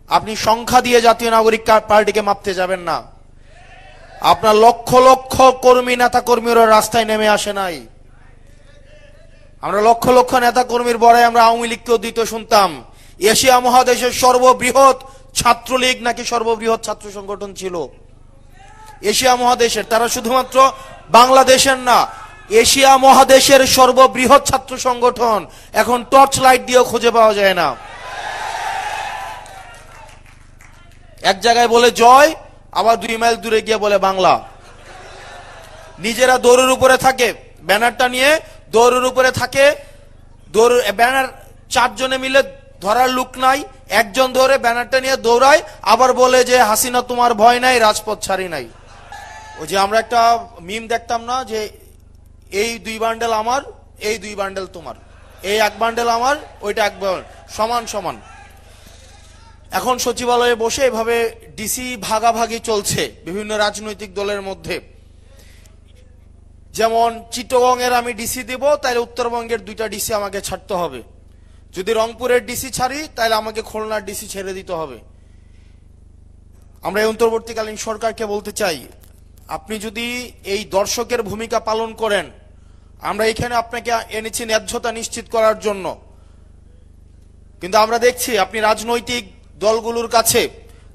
আপনি সংখ্যা দিয়ে জাতীয় নাগরিক পার্টিকে মাপতে যাবেন না। আপনার লক্ষ লক্ষ কর্মী নেতা কর্মীরা রাস্তায় নেমে আসে নাই। আমরা লক্ষ লক্ষ নেতা কর্মীর বড়াই আমরা আওয়ামী লীগকেও দিতে শুনতাম। এশিয়া মহাদেশের সর্ববৃহৎ ছাত্রলীগ নাকি সর্ববৃহৎ ছাত্র সংগঠন ছিল এশিয়া মহাদেশের। তারা শুধুমাত্র বাংলাদেশের না, এশিয়া মহাদেশের সর্ববৃহৎ ছাত্র সংগঠন। এখন টর্চ লাইট দিয়েও খুঁজে পাওয়া যায় না। এক জায়গায় বলে জয়, আবার 2 মাইল দূরে গিয়ে বলে বাংলা। নিজেরা দৌড়ের উপরে থাকে, ব্যানারটা নিয়ে দৌড়ের উপরে থাকে। ব্যানার 4 জনে মিলে ধরার লোক নাই, একজন ধরে ব্যানারটা নিয়ে দৌড়ায়, আবার বলে যে হাসিনা তোমার ভয় নাই, রাজপথ ছাড়ি নাই। ওই যে আমরা একটা মিম দেখতাম না, যে এই 2 বান্ডেল আমার, এই 2 বান্ডেল তোমার, এই 1 বান্ডেল আমার, ওইটা 1 বান্ডেল, সমান সমান। এখন সচিবালয়ে বসে এভাবে ডিসি ভাগাভাগি চলছে বিভিন্ন রাজনৈতিক দলের মধ্যে। যেমন চিটগংয়ের আমি ডিসি দেব, তাহলে উত্তরবঙ্গের 2টা ডিসি আমাকে ছাড়তে হবে। যদি রংপুরের ডিসি ছাড়ি, তাহলে আমাকে খুলনার ডিসি ছেড়ে দিতে হবে। আমরা এই অন্তর্বর্তীকালীন সরকারকে বলতে চাই, আপনি যদি এই দর্শকের ভূমিকা পালন করেন, আমরা এখানে আপনাকে এনেছি ন্যায্যতা নিশ্চিত করার জন্য, কিন্তু আমরা দেখছি আপনি রাজনৈতিক দলগুলোর কাছে,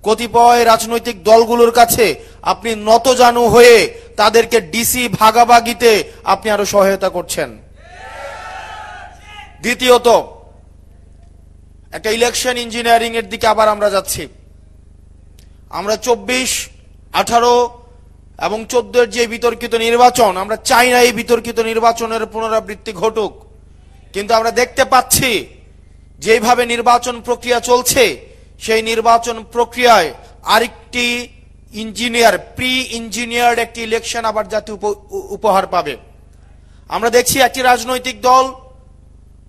কতিপয় রাজনৈতিক দলগুলোর কাছে আপনি নতজানু হয়ে তাদেরকে ডিসি ভাগাভাগিতে আপনি আরো সহায়তা করছেন। দ্বিতীয়ত, একটা ইলেকশন ইঞ্জিনিয়ারিং এর দিকে আবার আমরা যাচ্ছি। আমরা 24, 18 এবং 14 যে বিতর্কিত নির্বাচন, আমরা চাই না এই বিতর্কিত নির্বাচনের পুনরাবৃত্তি ঘটুক, কিন্তু আমরা দেখতে পাচ্ছি যেভাবে নির্বাচন প্রক্রিয়া চলছে, সেই নির্বাচন প্রক্রিয়ায় আরেকটি প্রি ইঞ্জিনিয়ার্ড একটি ইলেকশন আবার জাতীয় উপহার পাবে। আমরা দেখছি একটি রাজনৈতিক দল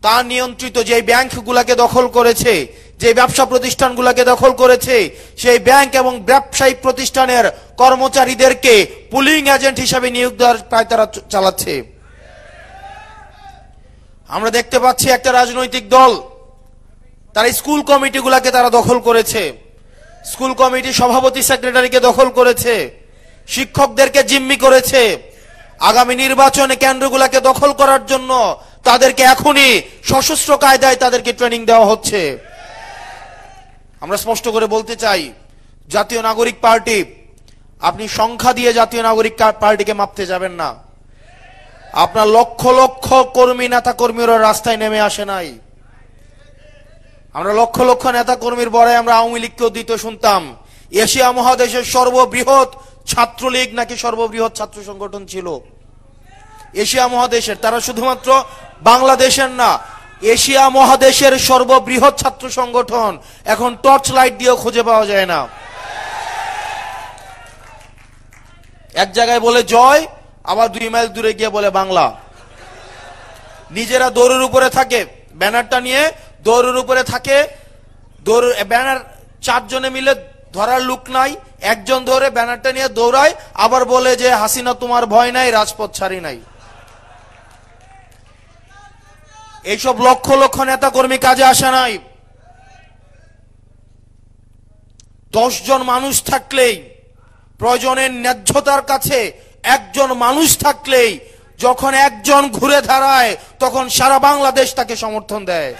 তার নিয়ন্ত্রিত যে ব্যাংকগুলোকে দখল করেছে, যে ব্যবসা প্রতিষ্ঠানগুলোকে দখল করেছে, সেই ব্যাংক এবং ব্যবসায়িক প্রতিষ্ঠানের কর্মচারীদেরকে পুলিং এজেন্ট হিসেবে নিয়োগ দেওয়ার প্রায় তারা চালাচ্ছে। আমরা দেখতে পাচ্ছি একটা রাজনৈতিক দল তারা স্কুল কমিটিগুলোকে তারা দখল করেছে, স্কুল কমিটি সভাপতি সেক্রেটারিকে দখল করেছে, শিক্ষকদেরকে জিম্মি করেছে। আগামী নির্বাচনে কেন্দ্রগুলোকে দখল করার জন্য তাদেরকে এখনই সশস্ত্র কায়দায় তাদেরকে ট্রেনিং দেওয়া হচ্ছে। আমরা স্পষ্ট করে বলতে চাই, জাতীয় নাগরিক পার্টি, আপনি সংখ্যা দিয়ে জাতীয় নাগরিক পার্টিকে মাপতে যাবেন না। আপনার লক্ষ লক্ষ কর্মী নেতা কর্মীরা রাস্তায় নেমে আসে নাই। আমরা লক্ষ লক্ষ নেতা কর্মীর বড়াই আমরা আওয়ামী লীগকেও দিতে শুনতাম। এশিয়া মহাদেশের সর্ববৃহৎ ছাত্রলীগ নাকি সর্ববৃহৎ ছাত্র সংগঠন ছিল এশিয়া মহাদেশের। তারা শুধুমাত্র বাংলাদেশের না, এশিয়া মহাদেশের সর্ববৃহৎ ছাত্র সংগঠন। এখন টর্চ লাইট দিয়েও খুঁজে পাওয়া যায় না। এক জায়গায় বলে জয়, আবার 2 মাইল দূরে গিয়ে বলে বাংলা। নিজেরা দৌড়ের উপরে থাকে, ব্যানারটা নিয়ে দৌড়ের উপরে থাকে। ব্যানার 4 জনে মিলে ধরার লোক নাই, একজন ধরে ব্যানারটা নিয়ে দৌড়ায়, আবার বলে যে হাসিনা তোমার ভয় নাই, রাজপথ ছাড়ি নাই। এইসব লক্ষ লক্ষ নেতা কর্মী কাজে আসে নাই। 10 জন মানুষ থাকলেই, প্রয়োজনের ন্যায্যতার কাছে 1 জন মানুষ থাকলেই, যখন 1 জন ঘুরে দাঁড়ায় তখন সারা বাংলাদেশ তাকে সমর্থন দেয়।